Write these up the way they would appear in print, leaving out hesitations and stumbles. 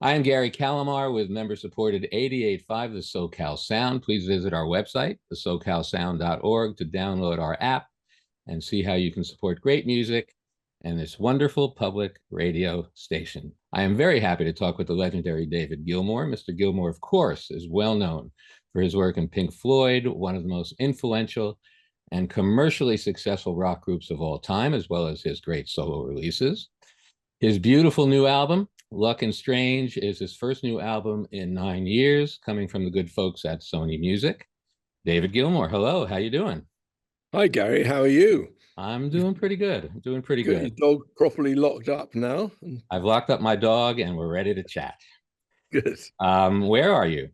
I am Gary Calamar with member-supported 88.5 The SoCal Sound. Please visit our website, thesocalsound.org, to download our app and see how you can support great music and this wonderful public radio station. I am very happy to talk with the legendary David Gilmour. Mr. Gilmour, of course, is well known for his work in Pink Floyd, one of the most influential and commercially successful rock groups of all time, as well as his great solo releases. His beautiful new album, Luck and Strange, is his first new album in 9 years, coming from the good folks at Sony Music. David Gilmour, hello, how you doing? Hi, Gary. How are you? I'm doing pretty good. I'm doing pretty Got your good. dog properly locked up now? I've locked up my dog and we're ready to chat. Good. Where are you?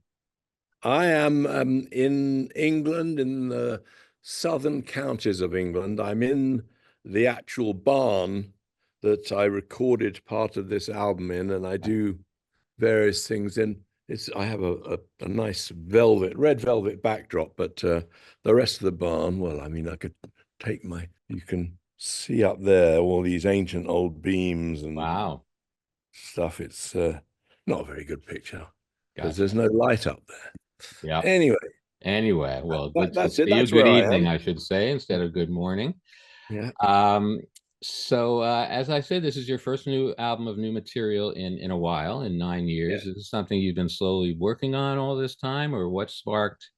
I am in England, in the southern counties of England. I'm in the actual barn that I recorded part of this album in, and I do various things in. I have a nice red velvet backdrop, but the rest of the barn, well, I mean, I could take you can see up there all these ancient old beams and Wow. stuff. It's not a very good picture because Gotcha. there's no light up there. Yeah. Anyway, Anyway, well, good to that's it. see you. That's Good where I evening, am. I should say, instead of good morning. Yeah. As I said, this is your first new album of new material in a while, in 9 years. Yeah. Is this something you've been slowly working on all this time, or what sparked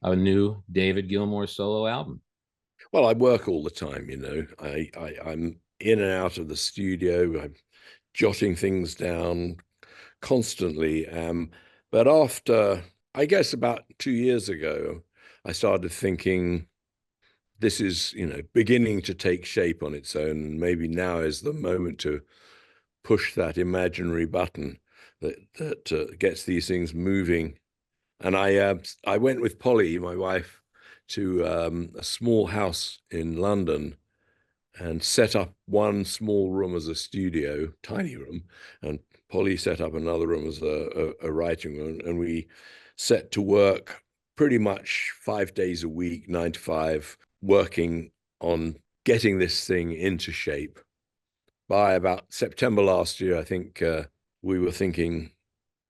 a new David Gilmour solo album? Well, I work all the time, I'm in and out of the studio. I'm jotting things down constantly. But after, I guess about 2 years ago, I started thinking this is, beginning to take shape on its own. Maybe now is the moment to push that imaginary button that gets these things moving. And I went with Polly, my wife, to a small house in London and set up one small room as a studio, tiny room, and Polly set up another room as a writing room, and we set to work pretty much 5 days a week, 9 to 5, working on getting this thing into shape. By about September last year, I think we were thinking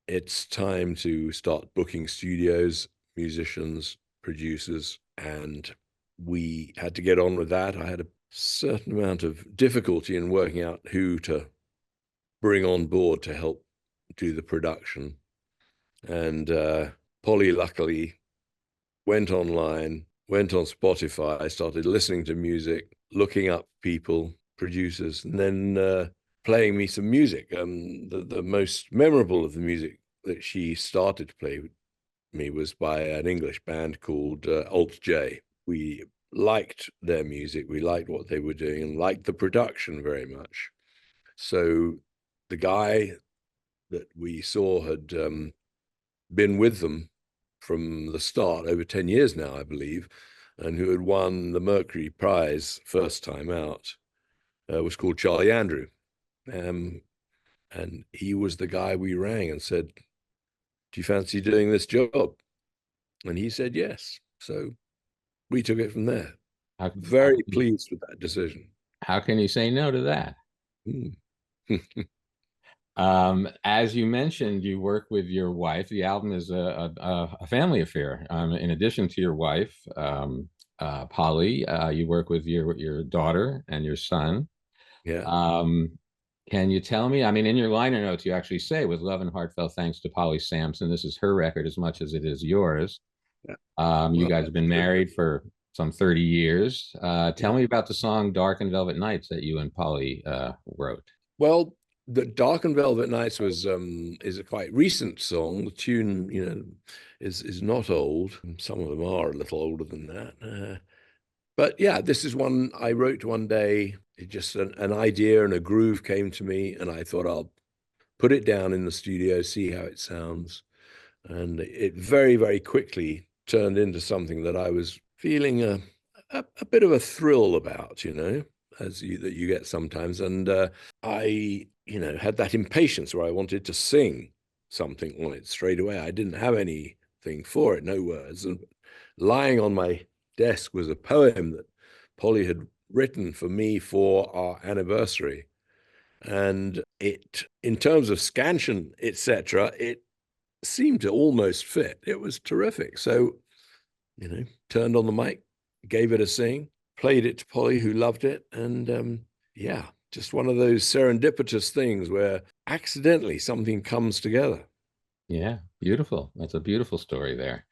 it's time to start booking studios, musicians, producers, and we had to get on with that. I had a certain amount of difficulty in working out who to bring on board to help do the production. And Polly luckily went online, went on Spotify. I started listening to music, looking up people, producers, and then playing me some music. The most memorable of the music that she started to play with me was by an English band called Alt J. We liked their music, we liked what they were doing, and liked the production very much. So the guy that we saw had been with them from the start, over 10 years now, I believe, and who had won the Mercury Prize first time out, was called Charlie Andrew. And he was the guy we rang and said, "Do you fancy doing this job?" And he said yes. So we took it from there. Very pleased with that decision. How can you say no to that? Mm. As you mentioned, you work with your wife. The album is a family affair. In addition to your wife, Polly, you work with your daughter and your son. Yeah. Can you tell me? I mean, in your liner notes, you actually say, "With love and heartfelt thanks to Polly Sampson." This is her record as much as it is yours. Yeah. You guys have been married for some 30 years. Tell me about the song "Dark and Velvet Nights" that you and Polly wrote. Well, the Dark and Velvet Nights is a quite recent song. The tune, is not old. Some of them are a little older than that. But yeah, this is one I wrote one day. It just an idea and a groove came to me, and I thought I'll put it down in the studio, see how it sounds. And it very, very quickly turned into something that I was feeling a bit of a thrill about, that you get sometimes. And I, had that impatience where I wanted to sing something on it straight away. I didn't have anything for it, no words. And lying on my desk was a poem that Polly had written for me for our anniversary. And it, in terms of scansion, etc., it seemed to almost fit. It was terrific. So, turned on the mic, gave it a sing, played it to Polly, who loved it. And yeah, just one of those serendipitous things where accidentally something comes together. Yeah, beautiful. That's a beautiful story there.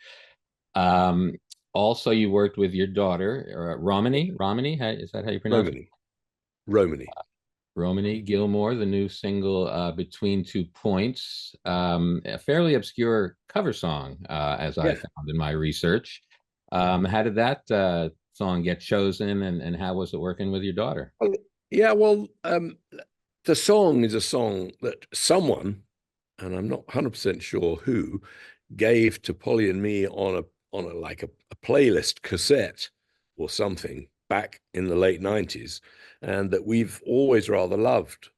Um, Also, you worked with your daughter, Romany. Romany, is that how you pronounce it? Romany. Romany. Romany Gilmour, the new single "Between Two Points," a fairly obscure cover song, as I Yeah. found in my research. Yeah. How did that song get chosen, and how was it working with your daughter? Well, yeah, well, the song is a song that someone, and I'm not 100% sure who, gave to Polly and me on a like a playlist cassette or something back in the late 90s, and that we've always rather loved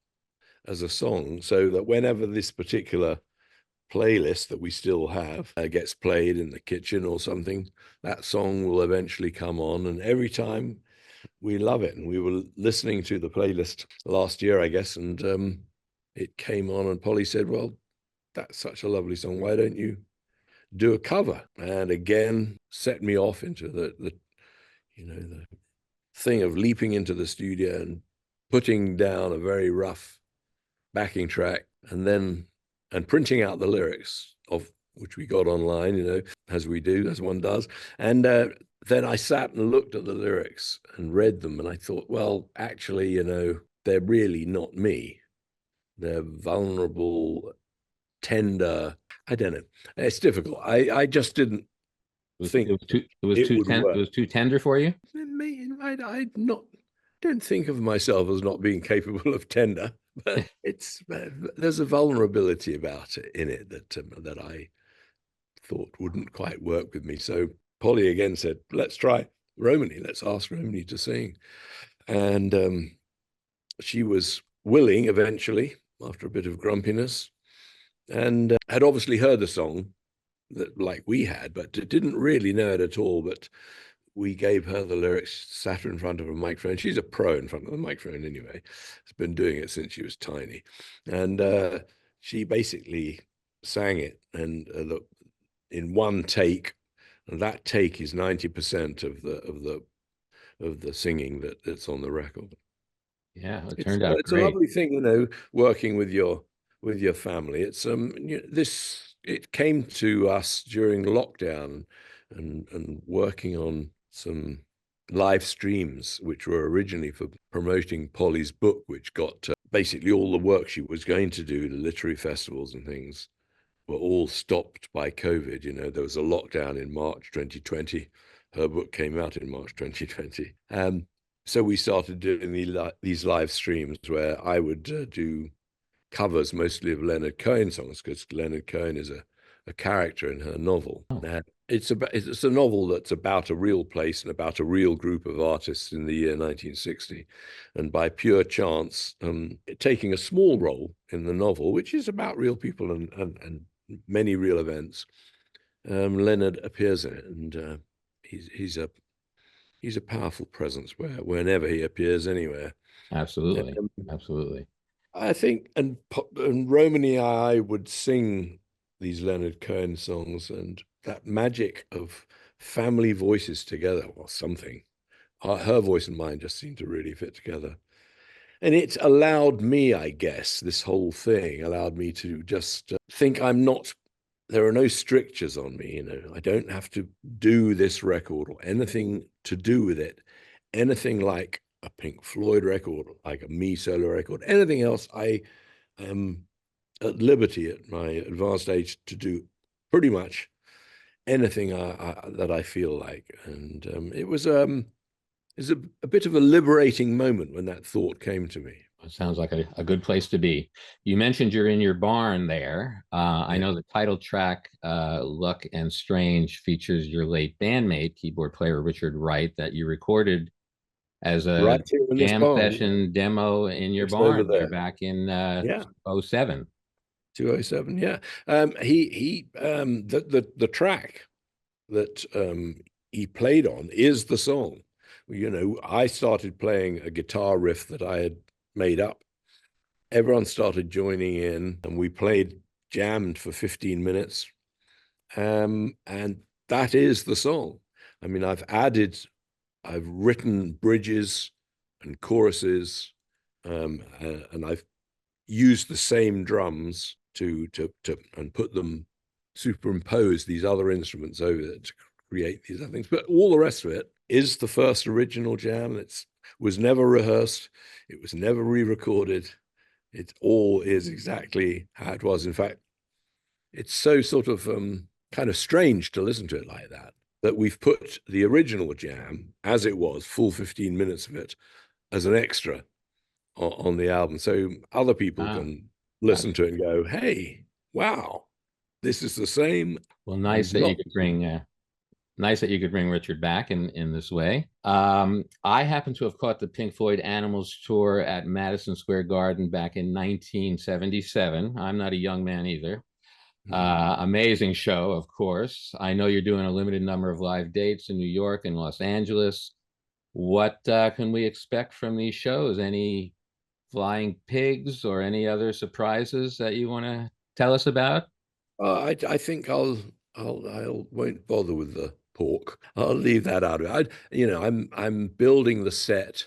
as a song. So that whenever this particular playlist that we still have gets played in the kitchen or something, that song will eventually come on. And every time we love it. And we were listening to the playlist last year, I guess, and it came on, and Polly said, "Well, that's such a lovely song. Why don't you do a cover?" And again, set me off into the thing of leaping into the studio and putting down a very rough backing track, and printing out the lyrics, of which we got online, as we do, as one does. And then I sat and looked at the lyrics and read them, and I thought, well, actually, they're really not me. They're vulnerable, tender. I don't know. It's difficult. I just didn't think it would It work. was too tender for you. I not don't think of myself as not being capable of tender, but there's a vulnerability about it in it that I thought wouldn't quite work with me. So Polly again said, "Let's try Romany. Let's ask Romany to sing," and she was willing eventually after a bit of grumpiness, and had obviously heard the song that like we had, but didn't really know it at all. But we gave her the lyrics, sat her in front of a microphone. She's a pro in front of the microphone anyway. Has been doing it since she was tiny, and she basically sang it, and in one take. And that take is 90% of the singing that's on the record. Yeah, it It's turned out it's a great. lovely thing, working with your family. It's this it came to us during lockdown, and working on some live streams, which were originally for promoting Polly's book, which got basically all the work she was going to do, the literary festivals and things, were all stopped by COVID. There was a lockdown in March 2020. Her book came out in March 2020. So we started doing these live streams where I would do covers mostly of Leonard Cohen songs, because Leonard Cohen is a character in her novel. Oh, It's a novel that's about a real place and about a real group of artists in the year 1960. And by pure chance, taking a small role in the novel, which is about real people and many real events, Leonard appears in it, and he's a powerful presence whenever he appears anywhere. absolutely, Um, absolutely. I think, and Romany, I would sing these Leonard Cohen songs, and that magic of family voices together or something. Her voice and mine just seemed to really fit together. And it allowed me, I guess, this whole thing allowed me to just think there are no strictures on me. I don't have to do this record or anything to do with it, anything like a Pink Floyd record, like a me solo record, anything else. I am at liberty at my advanced age to do pretty much anything that I feel like. And it was a bit of a liberating moment when that thought came to me. It sounds like a good place to be. You mentioned you're in your barn there. I Yeah. know the title track, Luck and Strange, features your late bandmate, keyboard player Richard Wright, that you recorded as a Right here in this jam barn, session demo in your just over barn there there. back in Yeah. '07. 207. Yeah. The track that he played on is the song. I started playing a guitar riff that I had made up everyone started joining in, and we jammed for 15 minutes. And that is the song. I mean, I've written bridges and choruses, and I've used the same drums to and put them, superimpose these other instruments over it to create these other things. But all the rest of it is the first original jam. It was never rehearsed. It was never re-recorded. It all is exactly how it was. In fact, it's so sort of kind of strange to listen to it like that, that we've put the original jam as it was, full 15 minutes of it, as an extra on the album. So other people Ah, can listen gotcha. to it and go, hey, wow, this is the same Well, and not the same. nice that you could bring Richard back in this way. I happen to have caught the Pink Floyd Animals tour at Madison Square Garden back in 1977. I'm not a young man either. Amazing show, of course. I know you're doing a limited number of live dates in New York and Los Angeles. What can we expect from these shows? Any flying pigs or any other surprises that you want to tell us about? I think I won't bother with the pork. I'll leave that out of it. I'm building the set,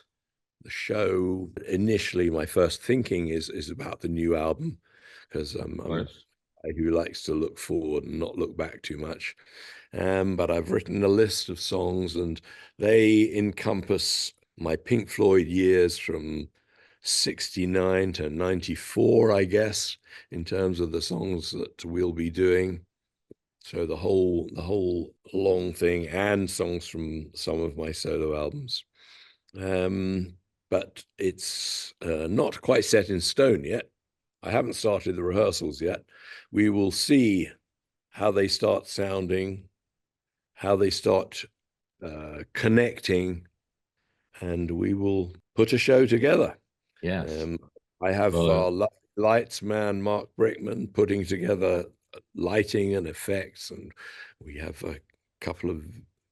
the show. Initially, my first thinking is about the new album, because Of I'm course. a guy who likes to look forward and not look back too much. But I've written a list of songs, and they encompass my Pink Floyd years from 69 to 94, I guess, in terms of the songs that we'll be doing. So the whole long thing, and songs from some of my solo albums. Um, but it's not quite set in stone yet. I haven't started the rehearsals yet. We will see how they start sounding, how they start connecting, and we will put a show together. Yes. Um, I have Well, our lights man, Mark Brickman, putting together lighting and effects, and we have a couple of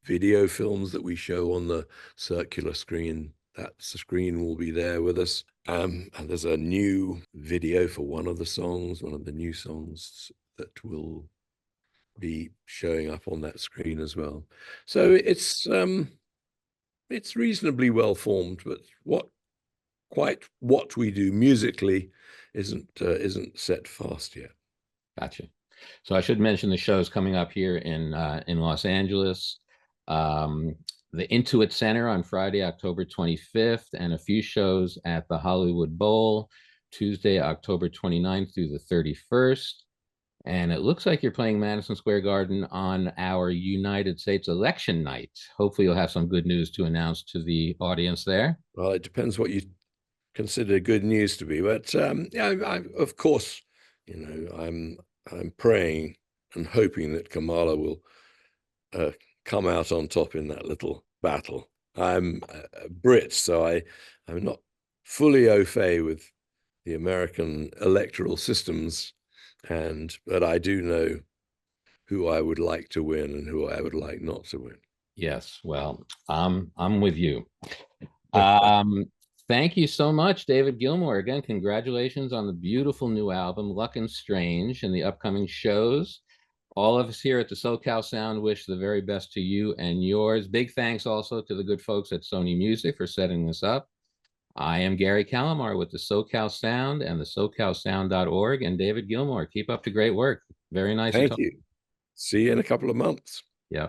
video films that we show on the circular screen. That screen will be there with us. And there's a new video for one of the new songs that will be showing up on that screen as well. So it's reasonably well formed, but what we do musically isn't set fast yet. gotcha. So I should mention the shows coming up here in Los Angeles. Um, the Intuit Center on Friday, October 25th, and a few shows at the Hollywood Bowl, Tuesday, October 29th through the 31st. And it looks like you're playing Madison Square Garden on our United States election night. Hopefully, you'll have some good news to announce to the audience there. Well, it depends what you consider good news to be, but yeah, of course, I'm praying and hoping that Kamala will come out on top in that little battle. I'm a Brit, so I'm not fully au fait with the American electoral systems, but I do know who I would like to win and who I would like not to win. Yes, well, I'm with you. Um, Thank you so much, David Gilmour. Again, congratulations on the beautiful new album, Luck and Strange, and the upcoming shows. All of us here at the SoCal Sound wish the very best to you and yours. Big thanks also to the good folks at Sony Music for setting this up. I am Gary Calamar with the SoCal Sound and the SoCalSound.org, and David Gilmour. Keep up the great work. Very nice to Thank talk. you. See you in a couple of months. Yeah.